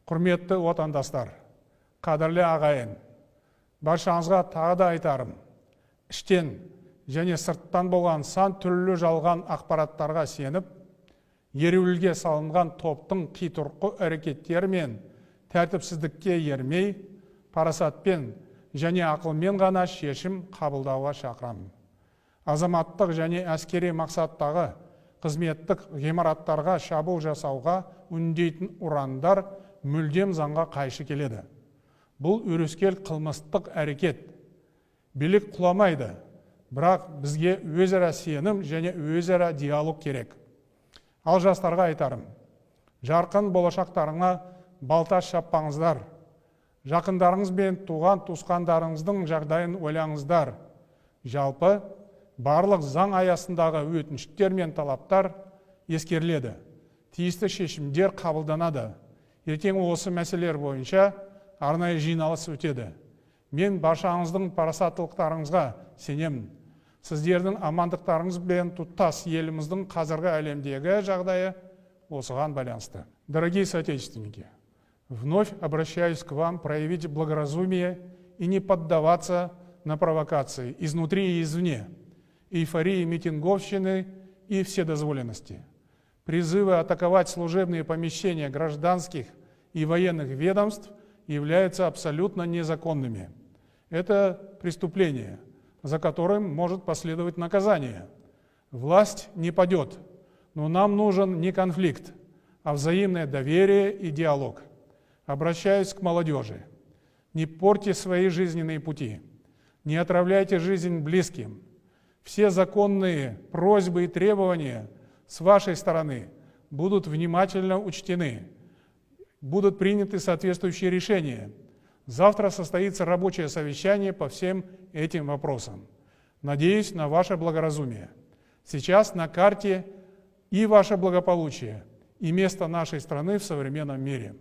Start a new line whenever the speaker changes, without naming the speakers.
Құрметті отандастар, қадірлі ағайын, баршаңызға тағы да айтарым, іштен және сырттан болған сан түрлі жалған ақпараттарға сеніп, ереуілге салынған топтың қитұрқы әрекеттері мен тәртіпсіздікке ермей, парасатпен және ақылмен ғана шешім қабылдауға шақырамын. Азаматтық және әскери мақсаттағы қызметтік ғимараттарға шабуыл жасауға үндейтін ұрандар мүлдем заңға қайшы келеді. Бұл өрескел қылмыстық әрекет. Билік құламайды, бірақ бізге өзара сенім және өзара диалог керек. Ал жастарға айтарым, жарқын болашақтарыңа балта шаппаңыздар. Жақындарыңыз бен туған туысқандарыңыздың жағдайын ойлаңыздар. Жалпы, барлық заң аясындағы өтініштер мен талаптар ескеріледі. Тиісті шешімдер қабылданады. Ертең осы мәселелер бойынша арнайы жиналыс өтеді. Мен баршаңыздың парасаттылықтарыңызға сенемін. Сіздердің амандықтарыңыз бен тұтас еліміздің қазіргі әлемдегі жағдайы осыған байланысты. Дорогие соотечественники, вновь обращаюсь к вам проявить благоразумие и не поддаваться на провокации изнутри и извне, эйфории митинговщины и вседозволенности. Призывы атаковать служебные помещения гражданских и военных ведомств являются абсолютно незаконными. Это преступление, за которым может последовать наказание. Власть не падет, но нам нужен не конфликт, а взаимное доверие и диалог. Обращаюсь к молодежи. Не портите свои жизненные пути, не отравляйте жизнь близким. Все законные просьбы и требования с вашей стороны будут внимательно учтены, будут приняты соответствующие решения. Завтра состоится рабочее совещание по всем этим вопросам. Надеюсь на ваше благоразумие. Сейчас на карте и ваше благополучие, и место нашей страны в современном мире.